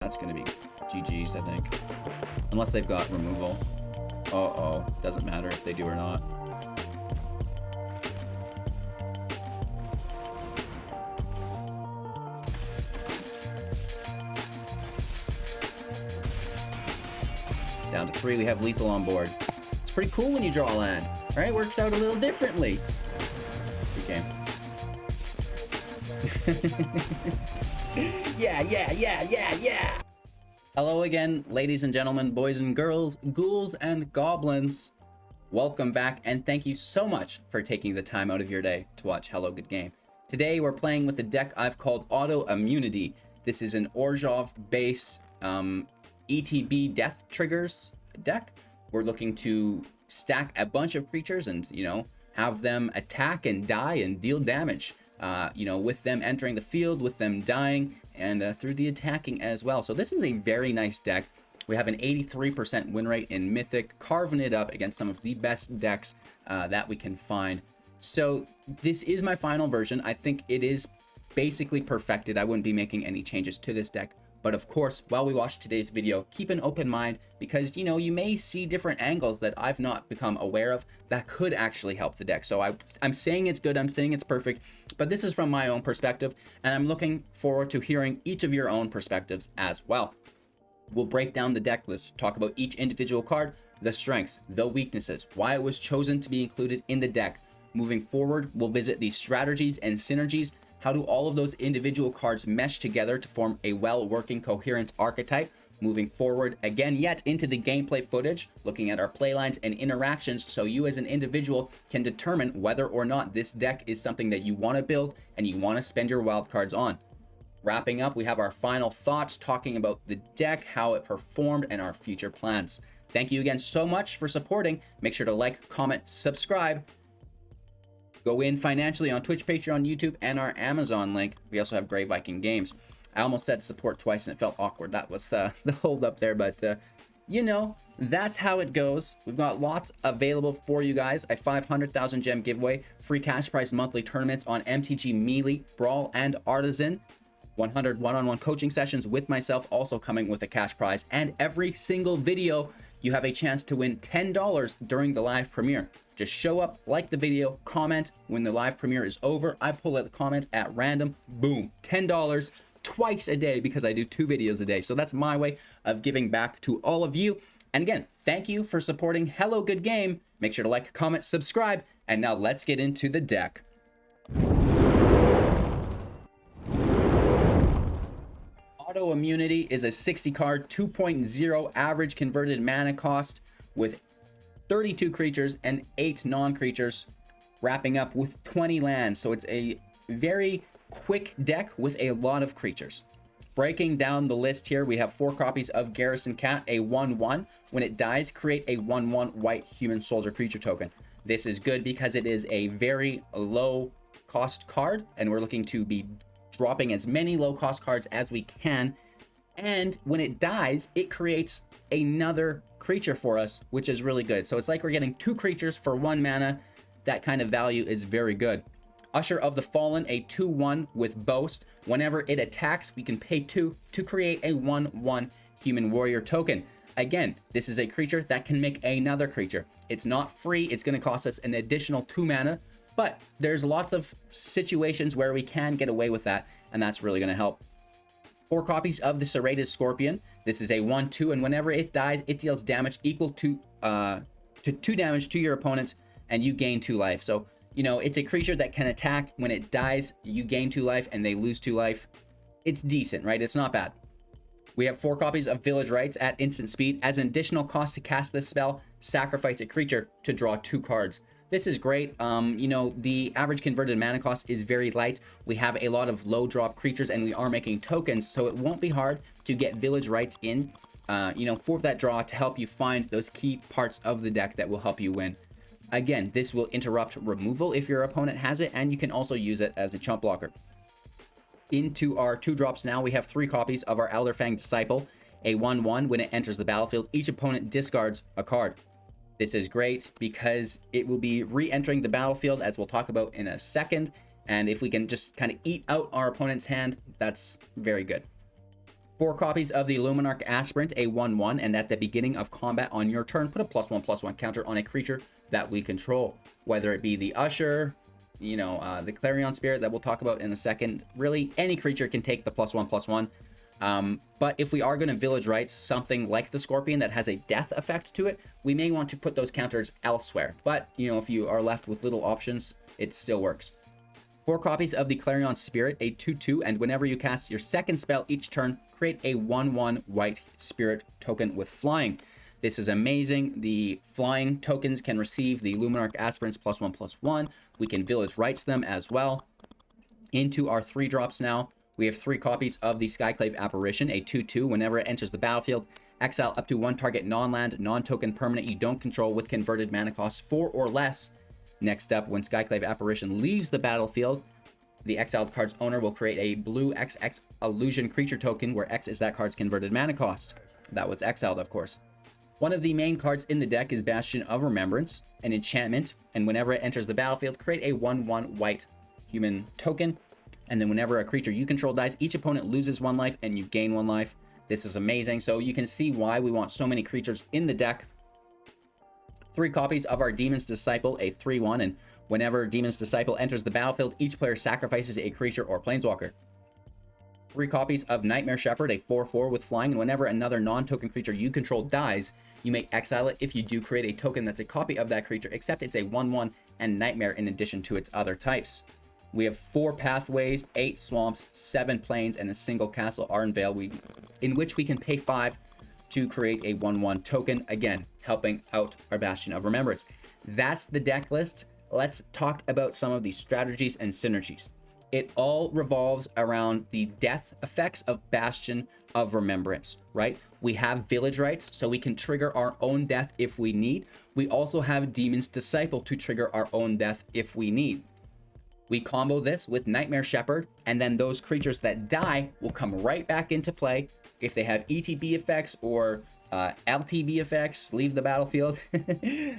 That's going to be GG's, I think. Unless they've got removal. Uh-oh. Doesn't matter if they do or not. Down to 3, we have lethal on board. It's pretty cool when you draw a land. Alright, works out a little differently. Good game. Yeah. Hello again, ladies and gentlemen, boys and girls, ghouls and goblins. Welcome back, and thank you so much for taking the time out of your day to watch Hello Good Game. Today we're playing with a deck I've called Auto Immunity. This is an Orzhov base ETB death triggers deck. We're looking to stack a bunch of creatures and, have them attack and die and deal damage. With them entering the field, with them dying, and through the attacking as well. So this is a very nice deck. We have an 83% win rate in Mythic, carving it up against some of the best decks that we can find. So this is my final version. I think it is basically perfected. I wouldn't be making any changes to this deck. But of course, while we watch today's video, keep an open mind because, you may see different angles that I've not become aware of that could actually help the deck. So I'm saying it's good, I'm saying it's perfect, but this is from my own perspective, and I'm looking forward to hearing each of your own perspectives as well. We'll break down the deck list, talk about each individual card, the strengths, the weaknesses, why it was chosen to be included in the deck. Moving forward, we'll visit the strategies and synergies. How do all of those individual cards mesh together to form a well-working, coherent archetype? Moving forward, again, yet into the gameplay footage, looking at our playlines and interactions so you as an individual can determine whether or not this deck is something that you want to build and you want to spend your wildcards on. Wrapping up, we have our final thoughts talking about the deck, how it performed, and our future plans. Thank you again so much for supporting. Make sure to like, comment, subscribe. Go in financially on Twitch, Patreon, YouTube, and our Amazon link. We also have Grey Viking Games. I almost said support twice and it felt awkward. That was the hold up there, but that's how it goes. We've got lots available for you guys. A 500,000 gem giveaway, free cash prize monthly tournaments on MTG Melee, Brawl, and Artisan. 100 one-on-one coaching sessions with myself also coming with a cash prize. And every single video, you have a chance to win $10 during the live premiere. Just show up, like the video, comment. When the live premiere is over, I pull out the comment at random. Boom, $10 twice a day because I do 2 videos a day. So that's my way of giving back to all of you. And again, thank you for supporting Hello Good Game. Make sure to like, comment, subscribe. And now let's get into the deck. Auto Immunity is a 60 card, 2.0 average converted mana cost with 32 creatures and 8 non-creatures, wrapping up with 20 lands. So it's a very quick deck with a lot of creatures. Breaking down the list here, we have 4 copies of Garrison Cat, a 1/1. When it dies, create a 1/1 white human soldier creature token. This is good because it is a very low cost card, and we're looking to be dropping as many low cost cards as we can. And when it dies, it creates another creature for us, which is really good. So it's like we're getting 2 creatures for 1 mana. That kind of value is very good. Usher of the Fallen, a 2/1 with Boast. Whenever it attacks, we can pay 2 to create a 1/1 human warrior token. Again, this is a creature that can make another creature. It's not free. It's going to cost us an additional 2 mana, but there's lots of situations where we can get away with that, and that's really going to help. 4 copies of the Serrated Scorpion. This is a 1/2, and whenever it dies, it deals damage equal to 2 damage to your opponent, and you gain 2 life. So, it's a creature that can attack. When it dies, you gain 2 life, and they lose 2 life. It's decent, right? It's not bad. We have 4 copies of Village Rites at instant speed. As an additional cost to cast this spell, sacrifice a creature to draw 2 cards. This is great. The average converted mana cost is very light. We have a lot of low drop creatures and we are making tokens, so it won't be hard to get Village Rites in, for that draw to help you find those key parts of the deck that will help you win. Again, this will interrupt removal if your opponent has it, and you can also use it as a chump blocker. Into our 2 drops now, we have 3 copies of our Elderfang Disciple, a 1/1. When it enters the battlefield, each opponent discards a card. This is great because it will be re-entering the battlefield, as we'll talk about in a second. And if we can just kind of eat out our opponent's hand, that's very good. 4 copies of the Luminarch Aspirant, a 1/1, and at the beginning of combat on your turn, put a +1/+1 counter on a creature that we control, whether it be the Usher, the Clarion Spirit that we'll talk about in a second. Really, any creature can take the +1/+1. But if we are going to Village Rites something like the Scorpion that has a death effect to it, we may want to put those counters elsewhere. But, if you are left with little options, it still works. 4 copies of the Clarion Spirit, a 2/2, and whenever you cast your second spell each turn, create a 1/1 white spirit token with flying. This is amazing. The flying tokens can receive the Luminarch Aspirants +1/+1. We can Village Rites them as well. Into our 3 drops now, we have 3 copies of the Skyclave Apparition, a 2/2. Whenever it enters the battlefield, exile up to 1 target non-land, non-token permanent you don't control with converted mana cost 4 or less. Next up, when Skyclave Apparition leaves the battlefield, the exiled card's owner will create a blue XX illusion creature token where X is that card's converted mana cost. That was exiled, of course. One of the main cards in the deck is Bastion of Remembrance, an enchantment, and whenever it enters the battlefield, create a 1/1 white human token. And then whenever a creature you control dies, each opponent loses 1 life and you gain 1 life. This is amazing. So you can see why we want so many creatures in the deck. 3 copies of our Demon's Disciple, a 3/1, and whenever Demon's Disciple enters the battlefield, each player sacrifices a creature or planeswalker. 3 copies of Nightmare Shepherd, a 4/4 with flying, and whenever another non-token creature you control dies, you may exile it. If you do, create a token that's a copy of that creature, except it's a 1/1 and Nightmare in addition to its other types. We have 4 pathways, 8 swamps, 7 plains, and a single Castle Ardenvale, in which we can pay 5 to create a 1/1 token, again, helping out our Bastion of Remembrance. That's the deck list. Let's talk about some of the strategies and synergies. It all revolves around the death effects of Bastion of Remembrance, right? We have Village Rites, so we can trigger our own death if we need. We also have Demon's Disciple to trigger our own death if we need. We combo this with Nightmare Shepherd, and then those creatures that die will come right back into play. If they have ETB effects or LTB effects, leave the battlefield,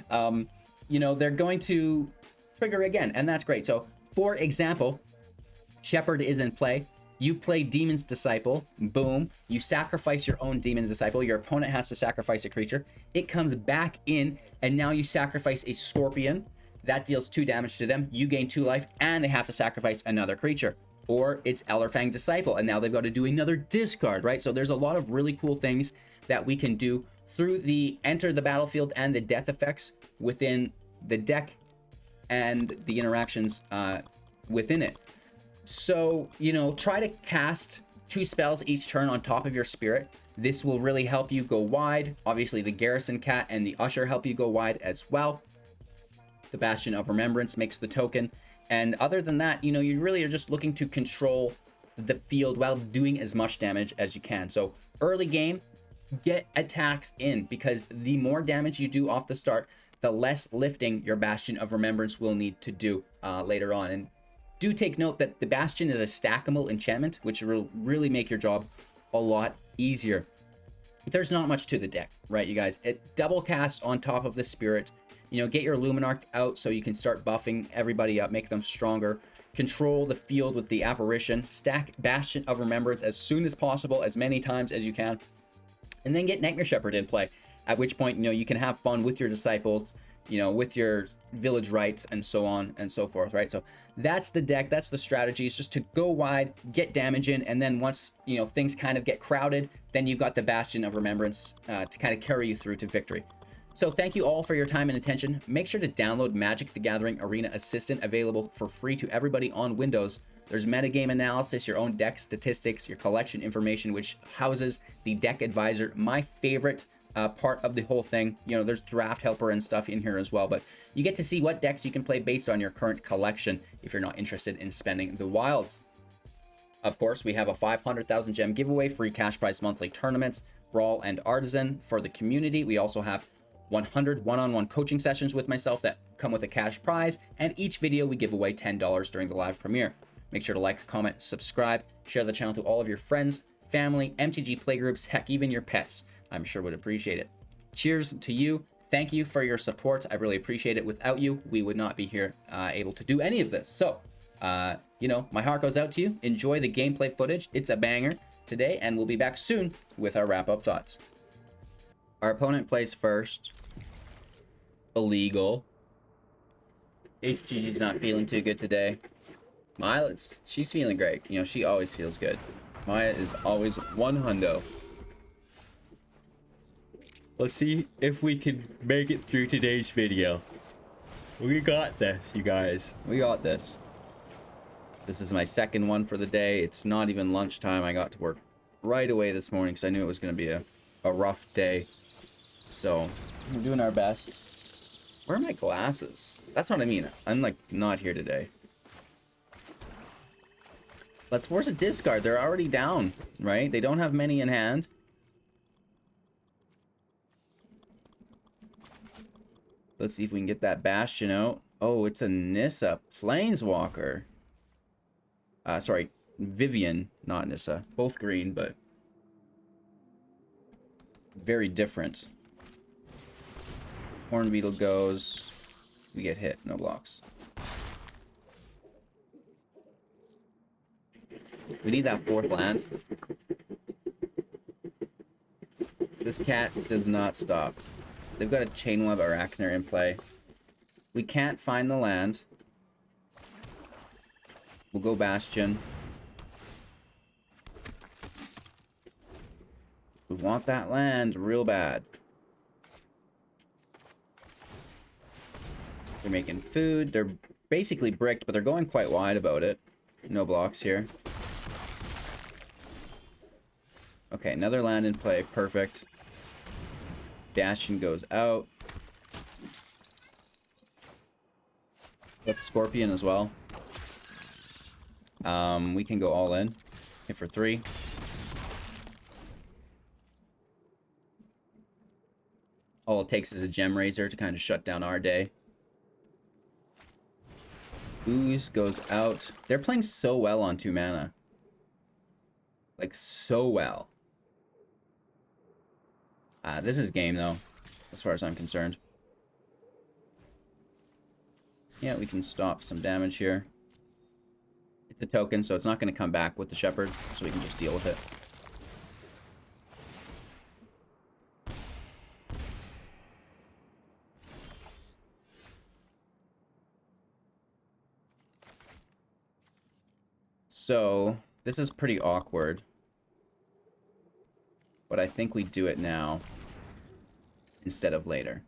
they're going to trigger again, and that's great. So, for example, Shepherd is in play. You play Demon's Disciple, boom. You sacrifice your own Demon's Disciple. Your opponent has to sacrifice a creature. It comes back in, and now you sacrifice a Scorpion. That deals 2 damage to them. You gain 2 life, and they have to sacrifice another creature. Or it's Elderfang Disciple, and now they've got to do another discard, right? So there's a lot of really cool things that we can do through the enter the battlefield and the death effects within the deck and the interactions within it. So, try to cast 2 spells each turn on top of your spirit. This will really help you go wide. Obviously, the Garrison Cat and the Usher help you go wide as well. The Bastion of Remembrance makes the token. And other than that, you really are just looking to control the field while doing as much damage as you can. So early game, get attacks in, because the more damage you do off the start, the less lifting your Bastion of Remembrance will need to do later on. And do take note that the Bastion is a stackable enchantment, which will really make your job a lot easier. There's not much to the deck, right, you guys? It double cast on top of the Spirit. Get your Luminarch out so you can start buffing everybody up, make them stronger. Control the field with the Apparition. Stack Bastion of Remembrance as soon as possible, as many times as you can. And then get Nightmare Shepherd in play. At which point, you can have fun with your Disciples, with your Village Rites, and so on and so forth, right? So that's the deck, that's the strategy. It's just to go wide, get damage in, and then once, things kind of get crowded, then you've got the Bastion of Remembrance to kind of carry you through to victory. So thank you all for your time and attention. Make sure to download Magic the Gathering Arena Assistant, available for free to everybody on Windows. There's metagame analysis, your own deck statistics, your collection information, which houses the Deck Advisor, my favorite part of the whole thing. There's Draft Helper and stuff in here as well, but you get to see what decks you can play based on your current collection if you're not interested in spending the wilds. Of course, we have a 500,000 gem giveaway, free cash prize monthly tournaments, Brawl and Artisan for the community. We also have 100 one-on-one coaching sessions with myself that come with a cash prize, and each video we give away $10 during the live premiere. Make sure to like, comment, subscribe, share the channel to all of your friends, family, MTG playgroups, heck, even your pets. I'm sure would appreciate it. Cheers to you. Thank you for your support. I really appreciate it. Without you, we would not be here able to do any of this. So, my heart goes out to you. Enjoy the gameplay footage. It's a banger. today, and we'll be back soon with our wrap-up thoughts. Our opponent plays first. Illegal. HGG's not feeling too good today. Maya, she's feeling great. You know, she always feels good. Maya is always one hundo. Let's see if we can make it through today's video. We got this, you guys. We got this. This is my second one for the day. It's not even lunchtime. I got to work right away this morning because I knew it was going to be a rough day. So, we're doing our best. Where are my glasses? That's what I mean. I'm, like, not here today. Let's force a discard. They're already down, right? They don't have many in hand. Let's see if we can get that Bastion out. Oh, it's a Nissa Planeswalker. Sorry, Vivian, not Nissa. Both green, but very different. Hornbeetle goes. We get hit. No blocks. We need that fourth land. This cat does not stop. They've got a Chainweb Arachner in play. We can't find the land. We'll go Bastion. We want that land real bad. They're making food. They're basically bricked, but they're going quite wide about it. No blocks here. Okay, another land in play. Perfect. Bastion goes out. That's Scorpion as well. We can go all in. Hit for 3. All it takes is a Gem Razor to kind of shut down our day. Ooze goes out. They're playing so well on 2 mana. Like, so well. This is game, though, as far as I'm concerned. Yeah, we can stop some damage here. It's a token, so it's not going to come back with the Shepherd, so we can just deal with it. So, this is pretty awkward. But I think we do it now instead of later.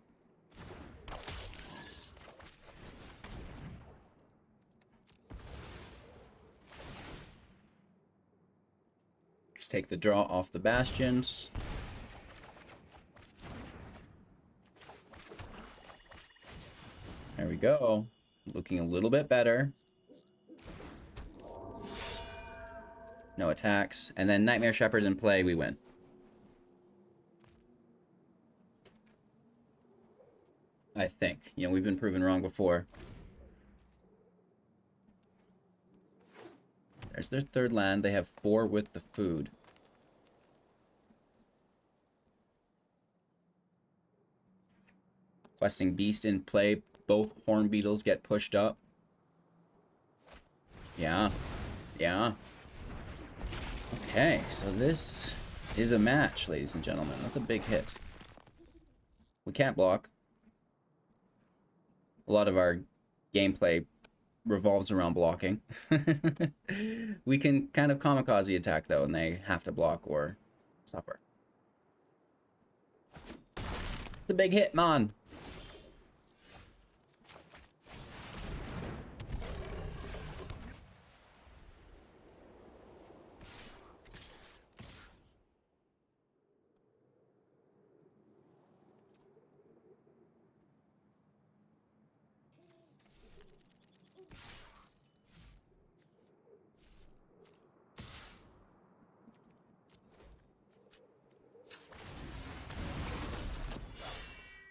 Just take the draw off the Bastions. There we go. Looking a little bit better. No attacks. And then Nightmare Shepherd in play, we win. I think. You know, we've been proven wrong before. There's their third land. They have 4 with the food. Questing Beast in play. Both Hornbeetles get pushed up. Yeah. Yeah. Okay, so this is a match, ladies and gentlemen. That's a big hit. We can't block. A lot of our gameplay revolves around blocking. We can kind of kamikaze attack, though, and they have to block or suffer. It's a big hit, man.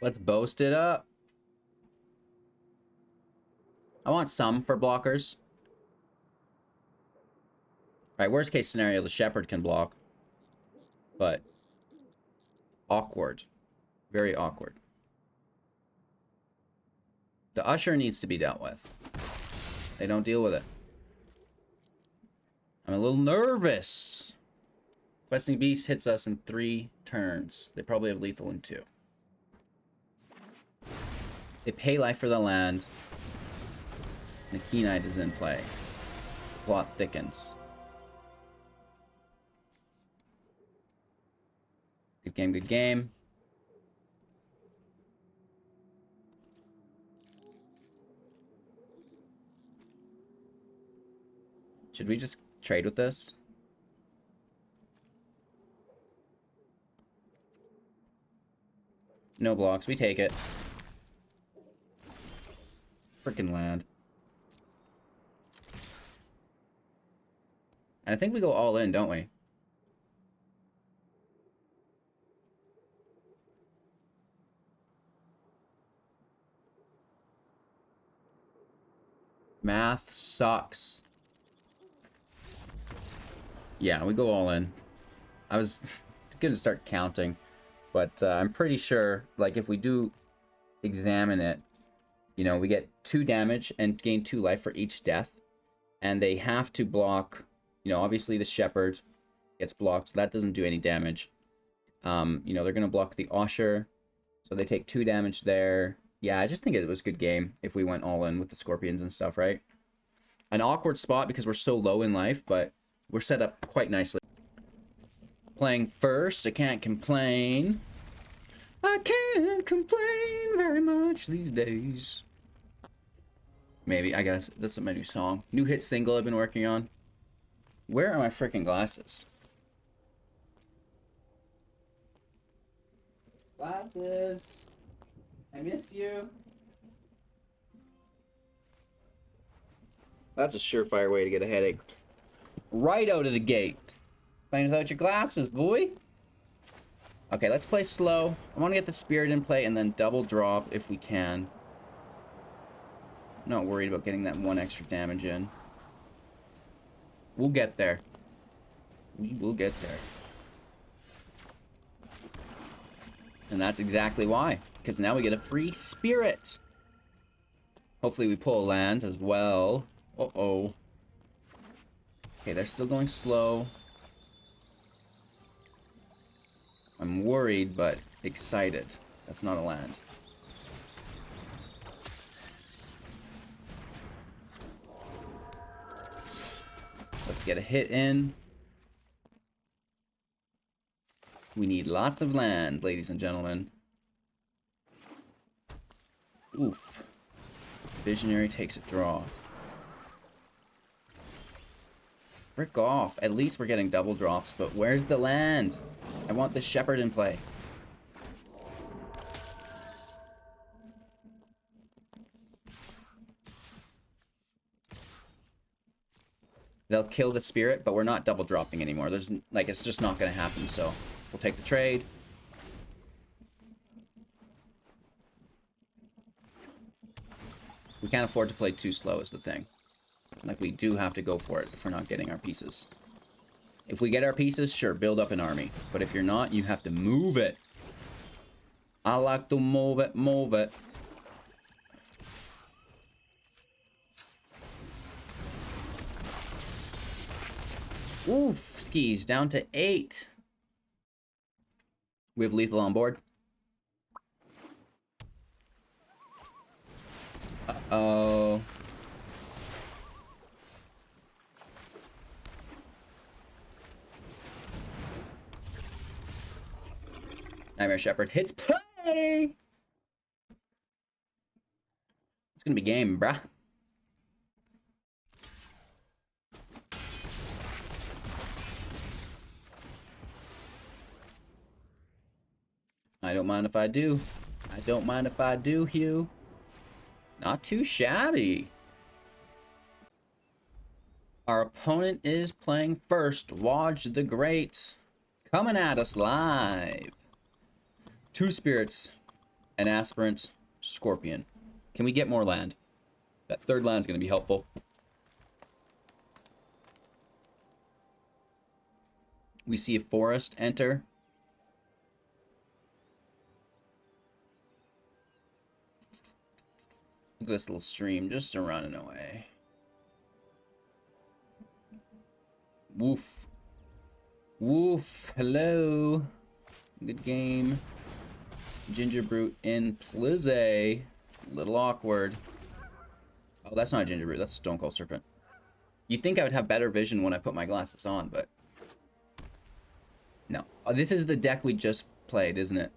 Let's boast it up. I want some for blockers. Alright, worst case scenario, the Shepherd can block. But awkward. Very awkward. The Usher needs to be dealt with. They don't deal with it. I'm a little nervous. Questing Beast hits us in 3 turns. They probably have lethal in 2. They pay life for the land. The Keen Knight is in play. The plot thickens. Good game, good game. Should we just trade with this? No blocks, we take it. Frickin' land. And I think we go all in, don't we? Math sucks. Yeah, we go all in. I was gonna start counting, but I'm pretty sure, like, if we do examine it, you know, we get 2 damage and gain 2 life for each death. And they have to block, you know, obviously the Shepherd gets blocked, so that doesn't do any damage. You know, they're gonna block the Usher, so they take 2 damage there. Yeah, I just think it was a good game if we went all in with the Scorpions and stuff, right? An awkward spot because we're so low in life, but we're set up quite nicely. Playing first, I can't complain. I can't complain very much these days. Maybe, I guess, this is my new song. New hit single I've been working on. Where are my freaking glasses? Glasses. I miss you. That's a surefire way to get a headache. Right out of the gate. Playing without your glasses, boy. Okay, let's play slow. I want to get the Spirit in play and then double drop if we can. Not worried about getting that 1 extra damage in. We'll get there. We will get there. And that's exactly why. Because now we get a free Spirit. Hopefully we pull a land as well. Uh-oh. Okay, they're still going slow. I'm worried, but excited. That's not a land. Let's get a hit in. We need lots of land, ladies and gentlemen. Oof. Visionary takes a draw. Frick off. At least we're getting double drops, but where's the land? I want the Shepherd in play. They'll kill the Spirit, but we're not double dropping anymore. There's, like, it's just not going to happen, so we'll take the trade. We can't afford to play too slow is the thing. Like, we do have to go for it if we're not getting our pieces. If we get our pieces, sure, build up an army. But if you're not, you have to move it. I like to move it, move it. Oof, skis, down to 8. We have lethal on board. Uh-oh. Nightmare Shepherd hits play! It's gonna be game, bruh. I don't mind if I do. I don't mind if I do, Hugh. Not too shabby. Our opponent is playing first. Waj the Great. Coming at us live. 2 spirits. An Aspirant. Scorpion. Can we get more land? That 3rd land's going to be helpful. We see a forest enter. Look at this little stream just running away. Woof. Woof. Hello. Good game. Ginger Brute in Plizze. Little awkward. Oh, that's not a Ginger Brute. That's a Stone Cold Serpent. You'd think I would have better vision when I put my glasses on, but... no. Oh, this is the deck we just played, isn't it?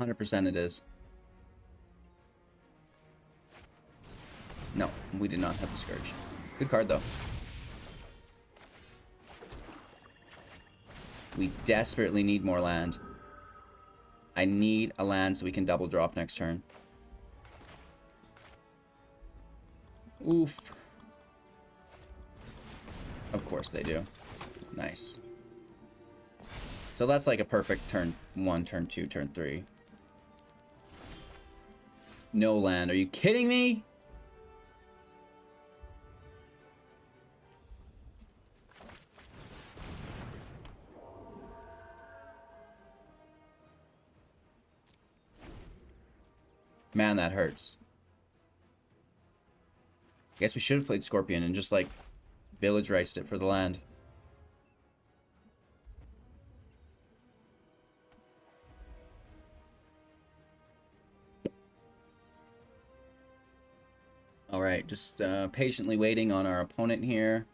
100% it is. No, we did not have the Scourge. Good card, though. We desperately need more land. I need a land so we can double drop next turn. Oof. Of course they do. Nice. So that's like a perfect turn 1, turn 2, turn 3. No land. Are you kidding me? Man, that hurts. I guess we should have played Scorpion and just, like, Village Rites it for the land. Alright, just patiently waiting on our opponent here.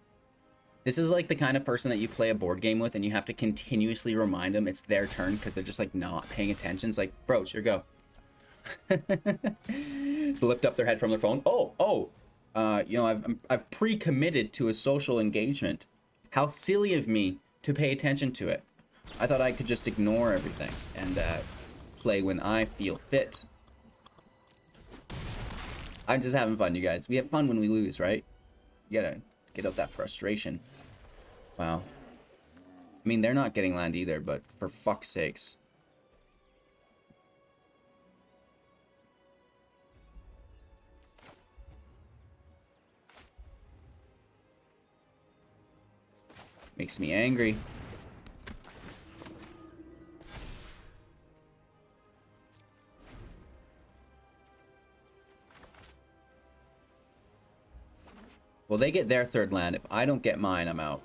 This is like the kind of person that you play a board game with and you have to continuously remind them it's their turn because they're just, like, not paying attention. It's like, bro, it's your go. Lift up their head from their phone. You know, I've pre-committed to a social engagement. How silly of me to pay attention to it. I thought I could just ignore everything and play when I feel fit. I'm just having fun, you guys. We have fun when we lose, right? You gotta get out that frustration. Wow. I mean, they're not getting land either, but for fuck's sakes. Makes me angry. Well, they get their third land. If I don't get mine, I'm out.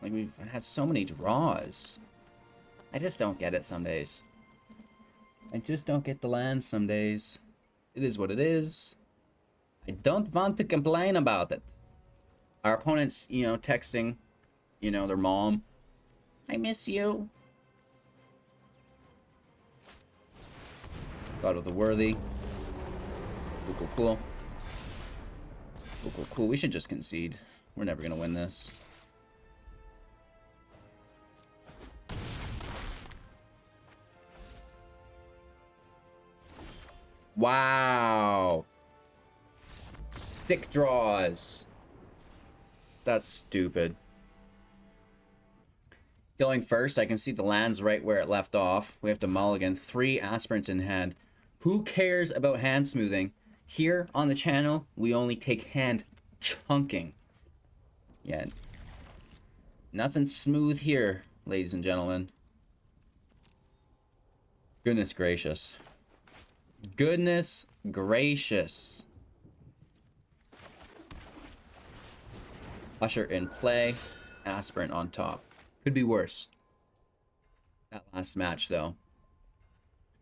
Like, we've had so many draws. I just don't get it some days. I just don't get the land some days. It is what it is. I don't want to complain about it. Our opponent's, you know, texting, you know, their mom. I miss you. God of the Worthy. Cool, cool, cool. Cool, cool, cool. We should just concede. We're never going to win this. Wow. Stick draws. That's stupid. Going first, I can see the lands right where it left off. We have to mulligan. 3 aspirants in hand. Who cares about hand smoothing? Here on the channel, we only take hand chunking. Yeah. Nothing smooth here, ladies and gentlemen. Goodness gracious. Goodness gracious. Usher in play. Aspirant on top. Could be worse. That last match, though.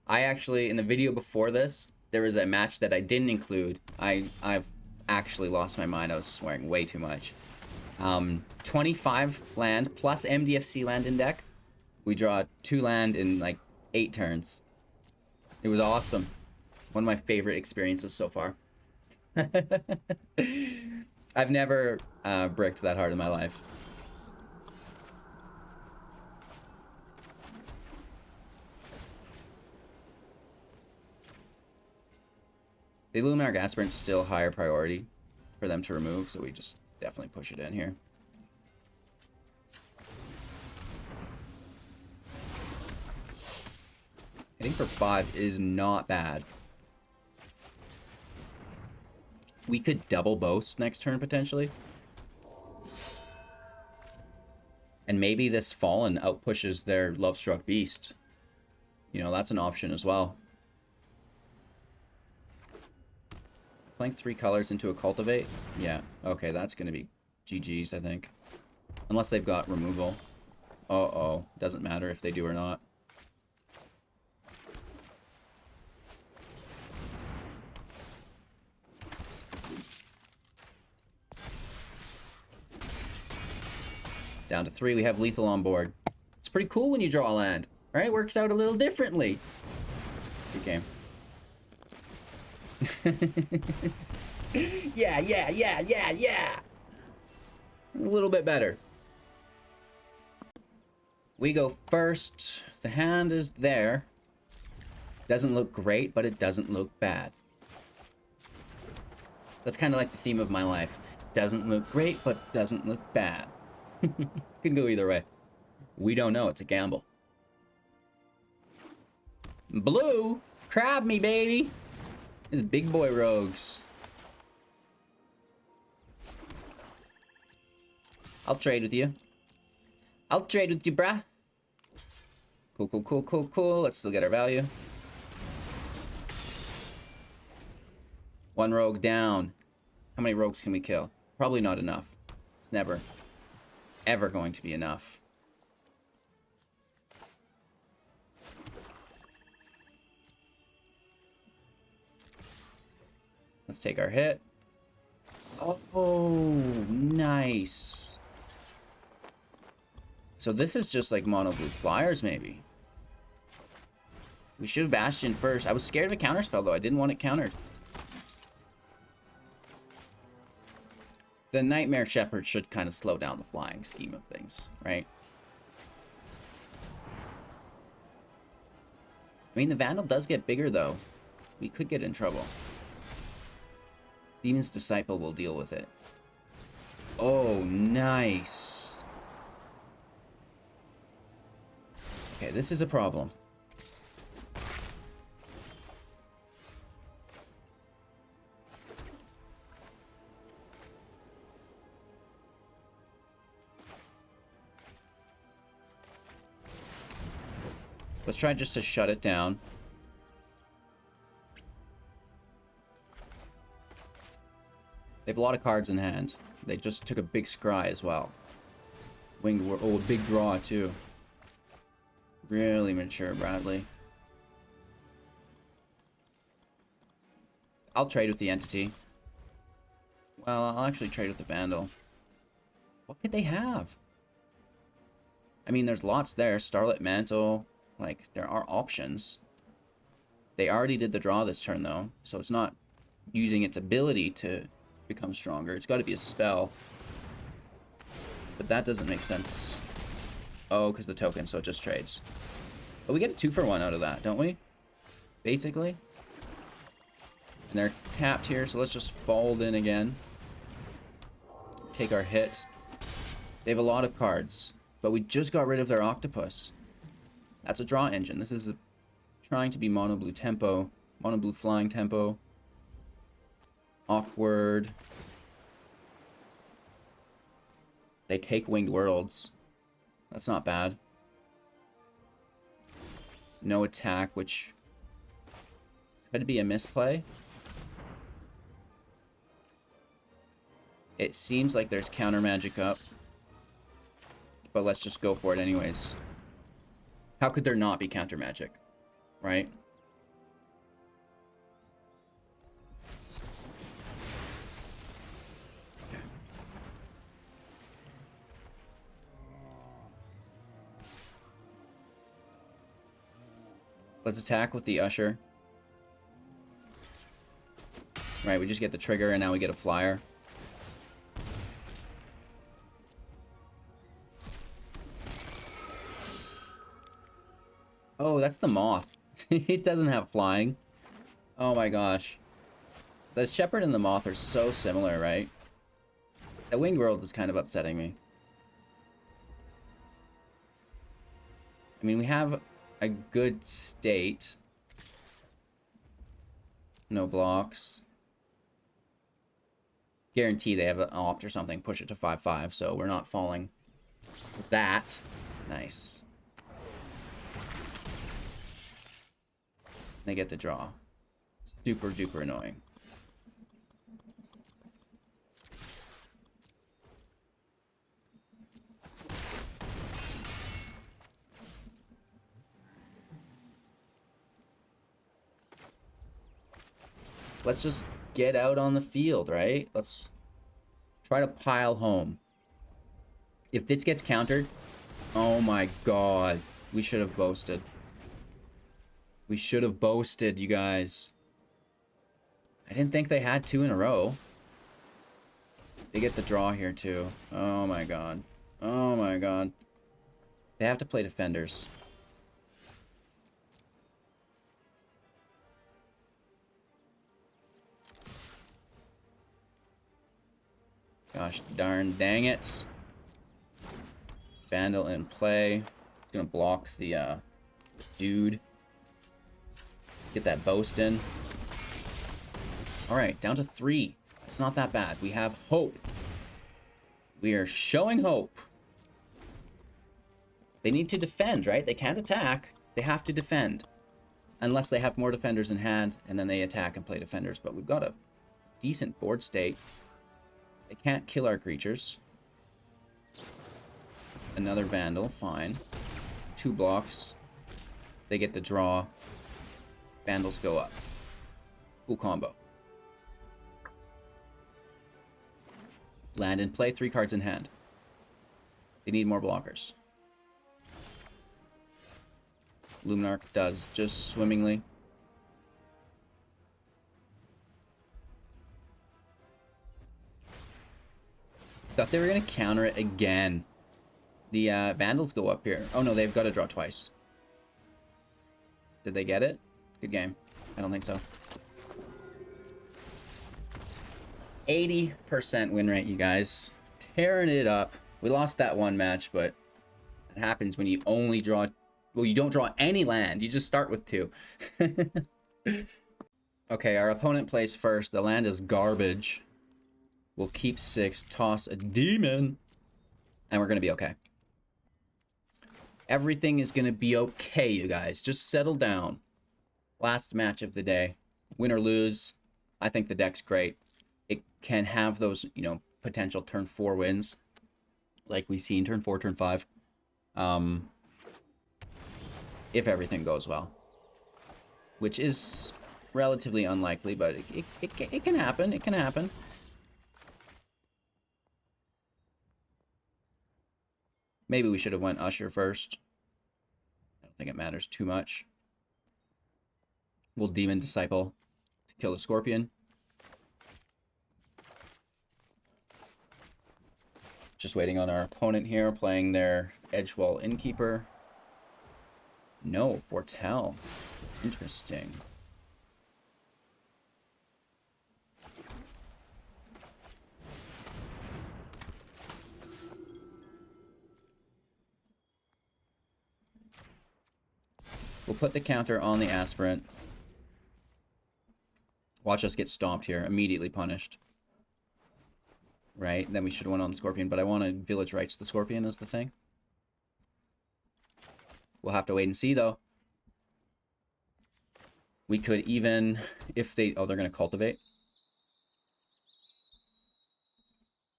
I actually, in the video before this, there was a match that I didn't include. I've actually lost my mind. I was swearing way too much. 25 land plus MDFC land in deck. We draw 2 land in like 8 turns. It was awesome. One of my favorite experiences so far. I've never bricked that hard in my life. The Luminarch Aspirant's still higher priority for them to remove, so we just definitely push it in here. Hitting for 5 is not bad. We could double boast next turn, potentially. And maybe this Fallen outpushes their Lovestruck Beast. You know, that's an option as well. Playing 3 colors into a cultivate? Yeah. Okay, that's gonna be GG's, I think. Unless they've got removal. Uh-oh. Doesn't matter if they do or not. Down to 3, we have lethal on board. It's pretty cool when you draw a land, right? Works out a little differently. Good game. Yeah. A little bit better. We go first. The hand is there. Doesn't look great, but it doesn't look bad. That's kind of like the theme of my life. Doesn't look great, but doesn't look bad. Can go either way. We don't know. It's a gamble. Blue, crab me, baby. These big boy rogues. I'll trade with you. I'll trade with you, brah. Cool. Let's still get our value. 1 rogue down. How many rogues can we kill? Probably not enough. It's never, ever going to be enough. Let's take our hit. Oh, nice. So this is just like mono blue flyers, maybe. We should have Bastion first. I was scared of a counterspell, though. I didn't want it countered. The Nightmare Shepherd should kind of slow down the flying scheme of things, right? I mean, the Vandal does get bigger, though. We could get in trouble. Demon's Disciple will deal with it. Oh, nice. Okay, this is a problem. Let's try just to shut it down. They have a lot of cards in hand. They just took a big scry as well. Winged War. Oh, a big draw too. Really mature, Bradley. I'll trade with the entity. Well, I'll actually trade with the Vandal. What could they have? I mean, there's lots there. Starlit Mantle. Like, there are options. They already did the draw this turn, though. So it's not using its ability to become stronger. It's got to be a spell. But that doesn't make sense. Oh, because the token, so it just trades. But we get a 2-for-1 out of that, don't we? Basically. And they're tapped here, so let's just fold in again. Take our hit. They have a lot of cards. But we just got rid of their octopus. That's a draw engine. This is trying to be mono blue tempo. Mono blue flying tempo. Awkward. They take Winged Worlds. That's not bad. No attack, which could be a misplay. It seems like there's counter magic up. But let's just go for it anyways. How could there not be counter magic? Right? Let's attack with the Usher. Right, we just get the trigger and now we get a flyer. Oh, that's the moth. It doesn't have flying. Oh my gosh. The shepherd and the moth are so similar, right? The Winged World is kind of upsetting me. I mean, we have a good state. No blocks. Guarantee they have an opt or something. Push it to 5/5, so we're not falling. That. Nice. They get the draw. Super duper annoying. let's just get out on the field, right? Let's try to pile home. If this gets countered, oh my god, we should have boasted. We should have boasted, you guys. I didn't think they had 2 in a row. They get the draw here too. Oh my god. Oh my god. They have to play defenders. Gosh darn dang it. Vandal in play. It's gonna block the dude. Get that boast in. Alright, down to 3. It's not that bad. We have hope. We are showing hope. They need to defend, right? They can't attack. They have to defend. Unless they have more defenders in hand, and then they attack and play defenders. But we've got a decent board state. They can't kill our creatures. Another Vandal, fine. 2 blocks. They get the draw. Vandals go up. Cool combo. Land in play, 3 cards in hand. They need more blockers. Luminarch does just swimmingly. Thought they were going to counter it again. The Vandals go up here. Oh no, they've got to draw twice. Did they get it? Good game. I don't think so. 80% win rate, you guys. Tearing it up. We lost that one match, but it happens when you only draw... Well, you don't draw any land. You just start with 2. Okay, our opponent plays first. The land is garbage. We'll keep 6, toss a demon, and we're going to be okay. Everything is going to be okay, you guys. Just settle down. Last match of the day. Win or lose, I think the deck's great. It can have those, you know, potential turn 4 wins, like we see in turn 4, turn 5. If everything goes well. Which is relatively unlikely, but it can happen. It can happen. Maybe we should have went Usher first. I don't think it matters too much. We'll Demon Disciple to kill the Scorpion. Just waiting on our opponent here, playing their Edgewall Innkeeper. No, Foretell. Interesting. We'll put the counter on the Aspirant. Watch us get stomped here. Immediately punished. Right? Then we should have went on the Scorpion, but I want to Village Rites the Scorpion is the thing. We'll have to wait and see, though. We could even, if they... Oh, they're going to Cultivate.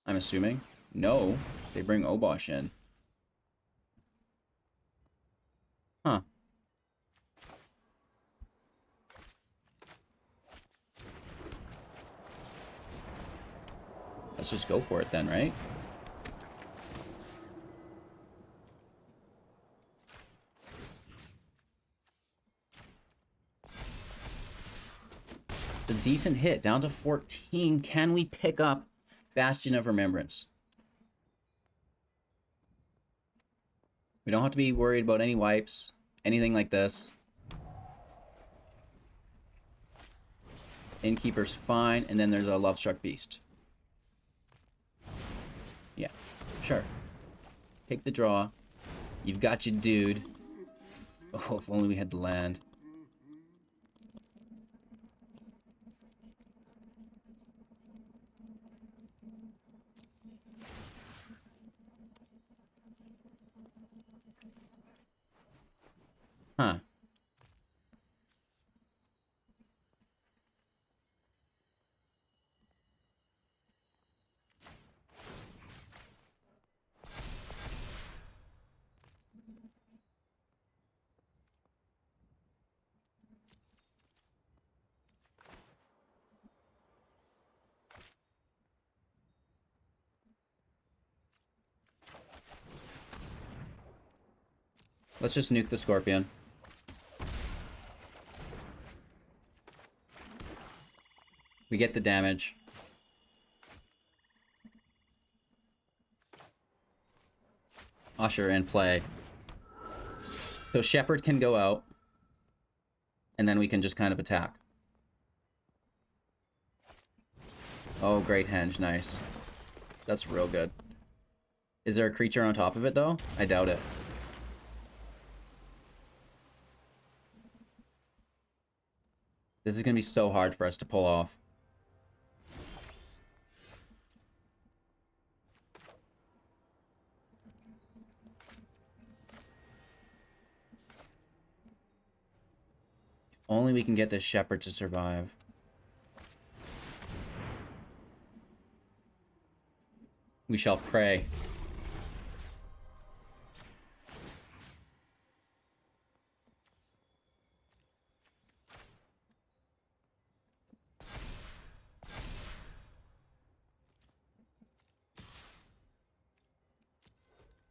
I'm assuming. No, they bring Obosh in. Huh. Let's just go for it then, right? It's a decent hit, down to 14. Can we pick up Bastion of Remembrance? We don't have to be worried about any wipes, anything like this. Innkeeper's fine, and then there's a Lovestruck Beast. Yeah, sure. Take the draw. You've got your dude. Oh, if only we had the land. Huh. Let's just nuke the Scorpion. We get the damage. Usher in play. So Shepherd can go out. And then we can just kind of attack. Oh, Great Henge. Nice. That's real good. Is there a creature on top of it, though? I doubt it. This is going to be so hard for us to pull off. If only we can get this Shepherd to survive. We shall pray.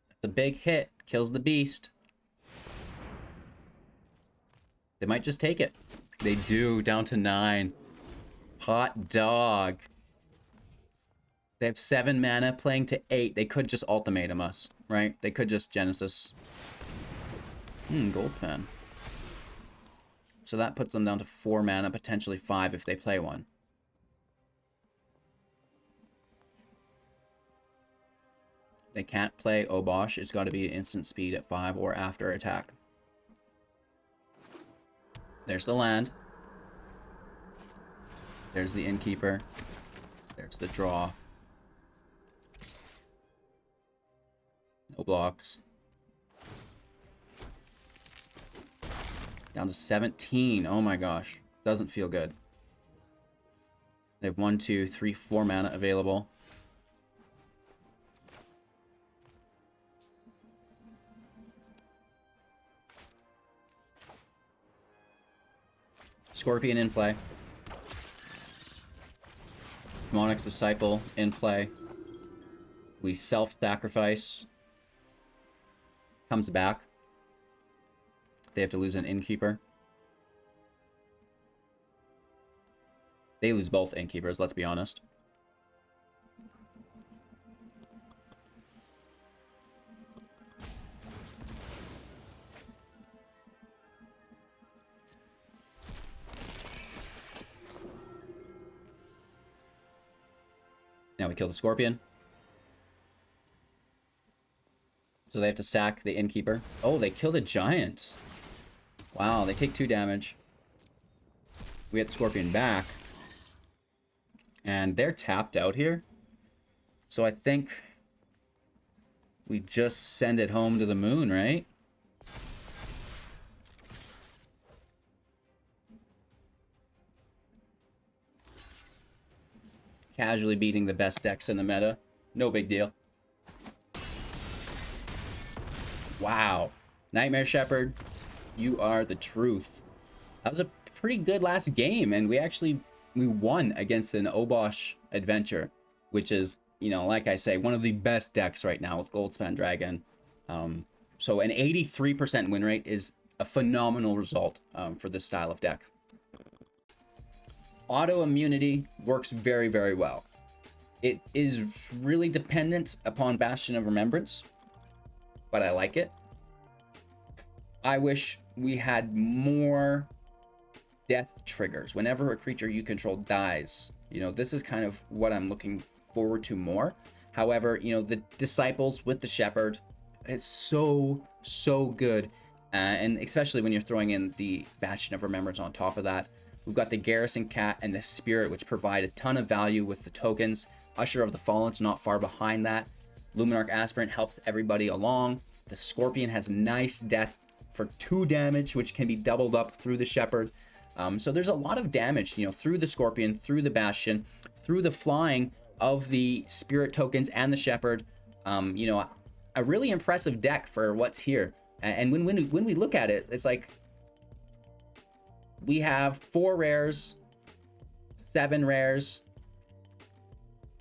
That's a big hit. Kills the beast. They might just take it. They do. Down to 9. Hot dog. They have 7 mana, playing to 8. They could just ultimatum us, right? They could just Genesis. Goldspan. So that puts them down to 4 mana, potentially 5 if they play one. They can't play Obosh. It's got to be instant speed at 5 or after attack. There's the land. There's the Innkeeper. There's the draw. No blocks. Down to 17. Oh my gosh. Doesn't feel good. They have 1, 2, 3, 4 mana available. Scorpion in play. Monarch's Disciple in play. We self-sacrifice. Comes back. They have to lose an Innkeeper. They lose both Innkeepers, let's be honest. Now we kill the Scorpion. So they have to sack the Innkeeper. Oh, they kill the Giant. Wow, they take 2 damage. We get Scorpion back. And they're tapped out here. So I think we just send it home to the moon, right? Casually beating the best decks in the meta. No big deal. Wow. Nightmare Shepherd, you are the truth. That was a pretty good last game, and we won against an Obosh adventure, which is, you know, like I say, one of the best decks right now with Goldspan Dragon. So an 83% win rate is a phenomenal result for this style of deck. Auto immunity works very, very well. It is really dependent upon Bastion of Remembrance, but I like it. I wish we had more death triggers. Whenever a creature you control dies, you know, this is kind of what I'm looking forward to more. However, you know, the Disciples with the Shepherd, it's so good. And especially when you're throwing in the Bastion of Remembrance on top of that. We've got the Garrison Cat and the Spirit, which provide a ton of value with the tokens. Usher of the Fallen's not far behind that. Luminarch Aspirant helps everybody along. The Scorpion has nice death for 2 damage, which can be doubled up through the Shepherd. So there's a lot of damage, you know, through the Scorpion, through the Bastion, through the flying of the Spirit tokens and the Shepherd. You know, a really impressive deck for what's here. And when we look at it, it's like we have 4 rares, 7 rares.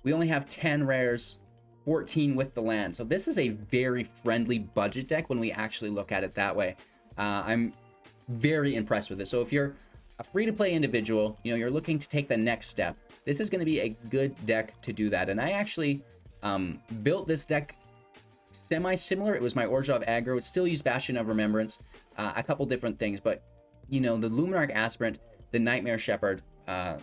We only have 10 rares. 14 with the land. So this is a very friendly budget deck when we actually look at it that way. I'm very impressed with it. So if you're a free-to-play individual, you know, you're looking to take the next step, this is going to be a good deck to do that. And I actually built this deck semi-similar. It was my Orzhov Aggro. It still used Bastion of Remembrance, a couple different things, but you know, the Luminarch Aspirant, the Nightmare Shepherd,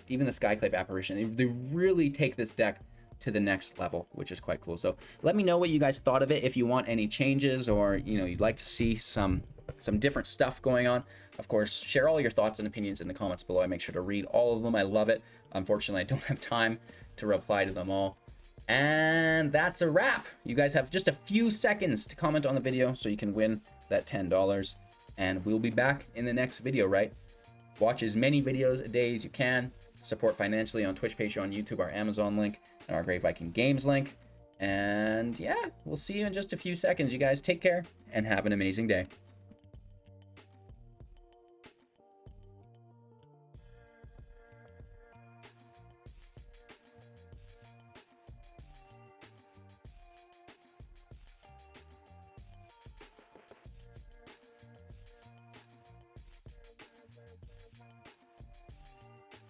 even the Skyclave Apparition, they really take this deck to the next level, which is quite cool. So let me know what you guys thought of it. If you want any changes, or you know, you'd like to see some different stuff going on, of course, share all your thoughts and opinions in the comments below. I make sure to read all of them. I love it. Unfortunately, I don't have time to reply to them all. And that's a wrap. You guys have just a few seconds to comment on the video so you can win that $10. And we'll be back in the next video, right? Watch as many videos a day as you can. Support financially on Twitch, Patreon, YouTube, our Amazon link, and our Great Viking Games link. And yeah, we'll see you in just a few seconds. You guys take care and have an amazing day.